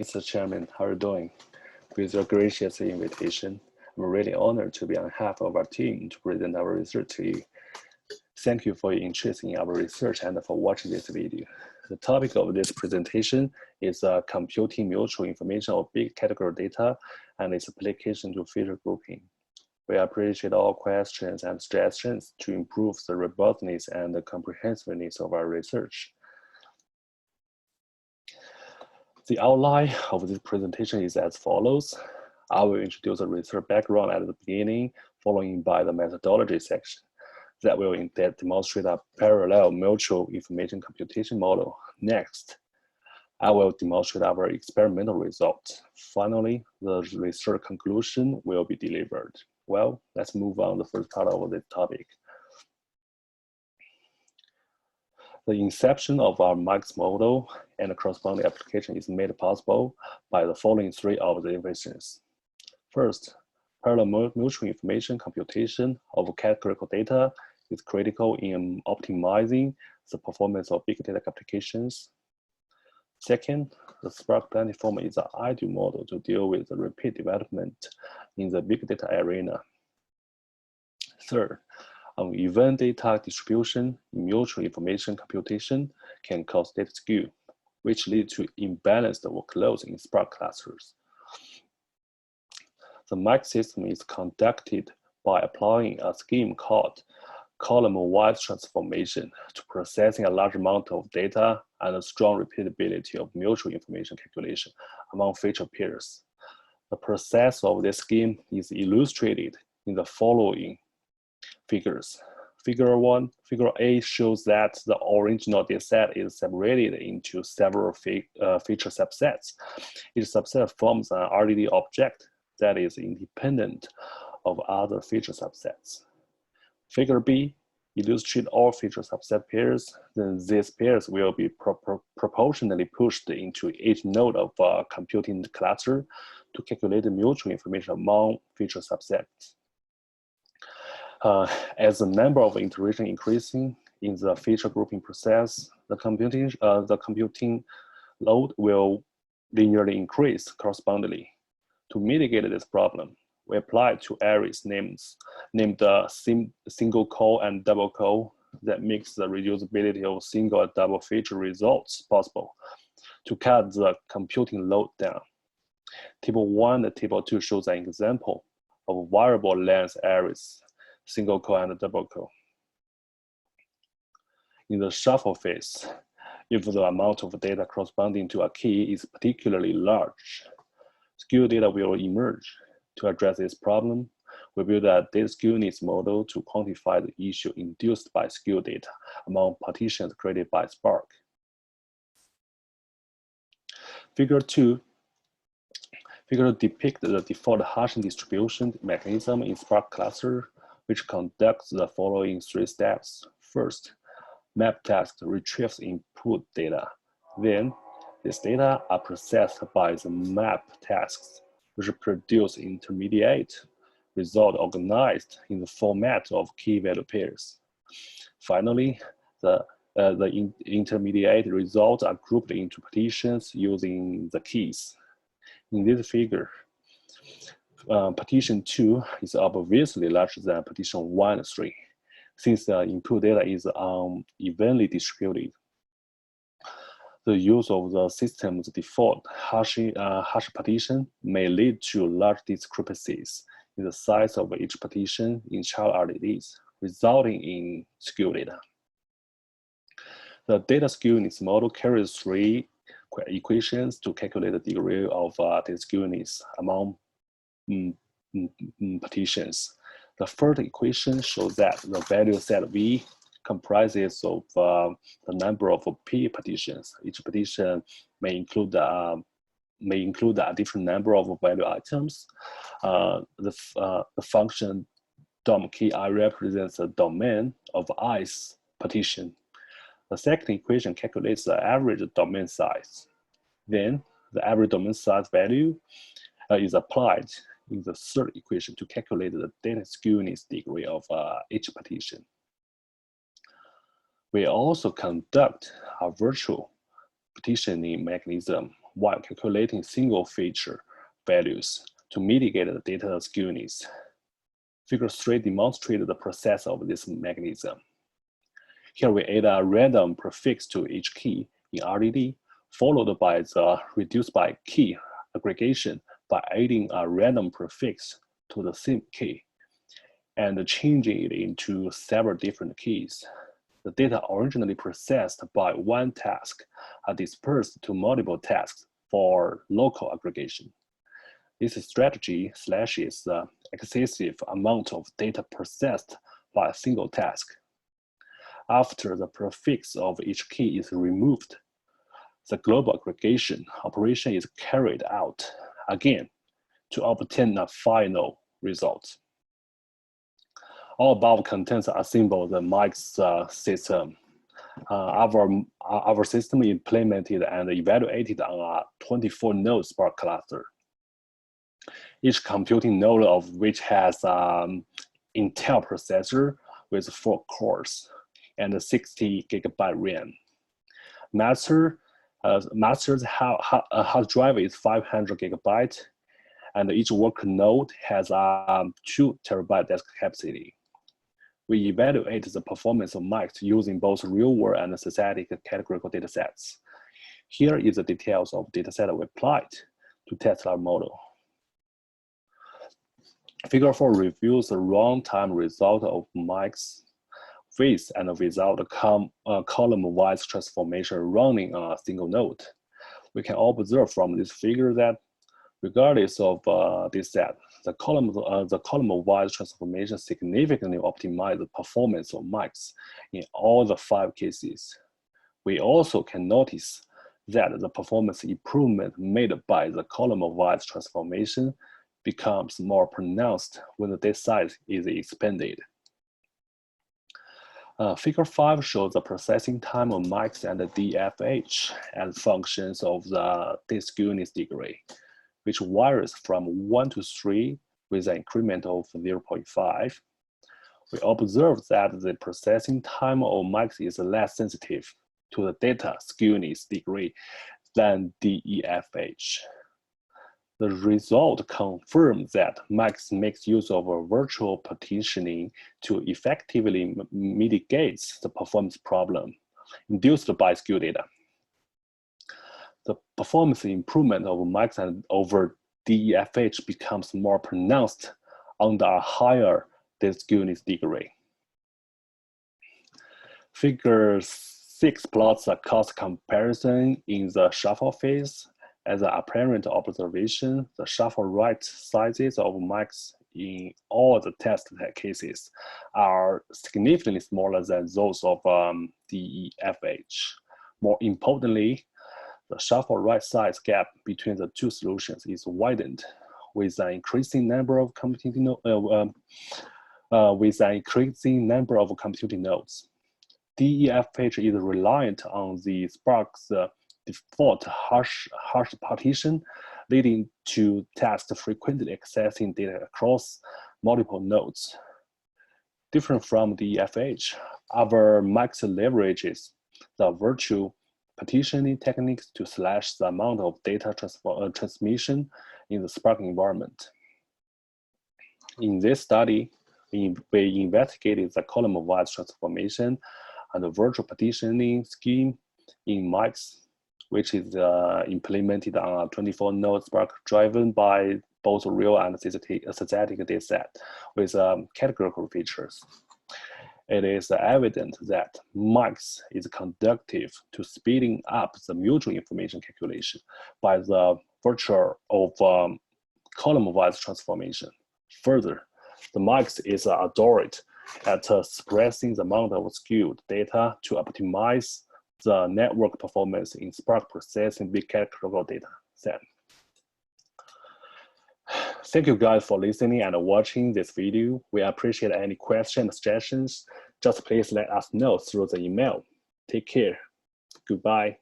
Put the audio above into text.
Mr. Chairman, how are you doing? With your gracious invitation, I'm really honored to be on behalf of our team to present our research to you. Thank you for your interest in our research and for watching this video. The topic of this presentation is computing mutual information of big category data and its application to feature grouping. We appreciate all questions and suggestions to improve the robustness and the comprehensiveness of our research. The outline of this presentation is as follows. I will introduce the research background at the beginning, following by the methodology section that will demonstrate a parallel mutual information computation model. Next, I will demonstrate our experimental results. Finally, the research conclusion will be delivered. Well, let's move on to the first part of this topic. The inception of our max model and the corresponding application is made possible by the following three observations. First, parallel mutual information computation of categorical data is critical in optimizing the performance of big data applications. Second, the Spark platform is an ideal model to deal with the rapid development in the big data arena. Third, uneven data distribution in mutual information computation can cause data skew, which leads to imbalanced workloads in Spark clusters. The MAC system is conducted by applying a scheme called column-wise transformation to processing a large amount of data and a strong repeatability of mutual information calculation among feature pairs. The process of this scheme is illustrated in the following figures. Figure A shows that the original dataset is separated into several feature subsets. Each subset forms an RDD object that is independent of other feature subsets. Figure B illustrates all feature subset pairs. Then these pairs will be proportionally pushed into each node of a computing cluster to calculate the mutual information among feature subsets. As the number of iterations increasing in the feature grouping process, the computing load will linearly increase correspondingly. To mitigate this problem, we apply two arrays named single call and double call that makes the reusability of single and double feature results possible to cut the computing load down. Table 1 and Table 2 shows an example of variable length arrays, single call and double call. In the shuffle phase, if the amount of data corresponding to a key is particularly large, skew data will emerge. To address this problem, we build a data skewness model to quantify the issue induced by skew data among partitions created by Spark. Figure 2 depicts the default hashing distribution mechanism in Spark cluster, which conducts the following three steps. First, map task retrieves input data. Then, these data are processed by the map tasks, which produce intermediate result organized in the format of key value pairs. Finally, the intermediate results are grouped into partitions using the keys. In this figure, partition 2 is obviously larger than partition 1 and 3, since the input data is unevenly distributed. The use of the system's default hash partition may lead to large discrepancies in the size of each partition in child RDDs, resulting in skew data. The data skewness model carries three equations to calculate the degree of data skewness among partitions. The first equation shows that the value set V comprises of the number of P partitions. Each partition may include a different number of value items. The function dom key I represents the domain of I's partition. The second equation calculates the average domain size. Then the average domain size value is applied in the third equation to calculate the data skewness degree of each partition. We also conduct a virtual partitioning mechanism while calculating single feature values to mitigate the data skewness. Figure 3 demonstrates the process of this mechanism. Here we add a random prefix to each key in RDD, followed by the reduced by key aggregation by adding a random prefix to the same key and changing it into several different keys. The data originally processed by one task are dispersed to multiple tasks for local aggregation. This strategy slashes the excessive amount of data processed by a single task. After the prefix of each key is removed, the global aggregation operation is carried out again to obtain a final result. All above contents assemble the MIX system. Our system implemented and evaluated on a 24-node Spark cluster. Each computing node of which has an Intel processor with 4 cores and 60 GB RAM. Master's hard drive is 500 GB, and each worker node has a 2 TB disk capacity. We evaluate the performance of MIX using both real-world and synthetic categorical datasets. Here is the details of dataset we applied to test our model. Figure 4 reviews the runtime result of MIX with and without a column-wise transformation running on a single node. We can observe from this figure that regardless of this set, the column-wise transformation significantly optimizes the performance of MIX in all the 5 cases. We also can notice that the performance improvement made by the column-wise transformation becomes more pronounced when the data size is expanded. Figure 5 shows the processing time of MIX and the DFH as functions of the data skewness degree, which varies from 1 to 3 with an increment of 0.5. We observe that the processing time of MIX is less sensitive to the data skewness degree than DEFH. The result confirms that MIX makes use of a virtual partitioning to effectively mitigate the performance problem induced by skew data. The performance improvement of MIX and over DEFH becomes more pronounced under a higher data skewness degree. Figure 6 plots a cost comparison in the shuffle phase. As an apparent observation, the shuffle right sizes of MIX in all the test cases are significantly smaller than those of DEFH. More importantly, the shuffle right size gap between the 2 solutions is widened with an increasing number of computing nodes. DEFH is reliant on the Spark's default harsh partition, leading to tasks frequently accessing data across multiple nodes. Different from DEFH, our MIX leverages the virtual partitioning techniques to slash the amount of data transmission in the Spark environment. In this study, we investigated the column-wise transformation and the virtual partitioning scheme in MIX, which is implemented on a 24-node Spark driven by both real and synthetic dataset with categorical features. It is evident that MIX is conducive to speeding up the mutual information calculation by the virtue of column-wise transformation. Further, the MIX is adored at suppressing the amount of skewed data to optimize the network performance in Spark processing big categorical data set. Thank you guys for listening and watching this video. We appreciate any questions and suggestions. Just please let us know through the email. Take care. Goodbye.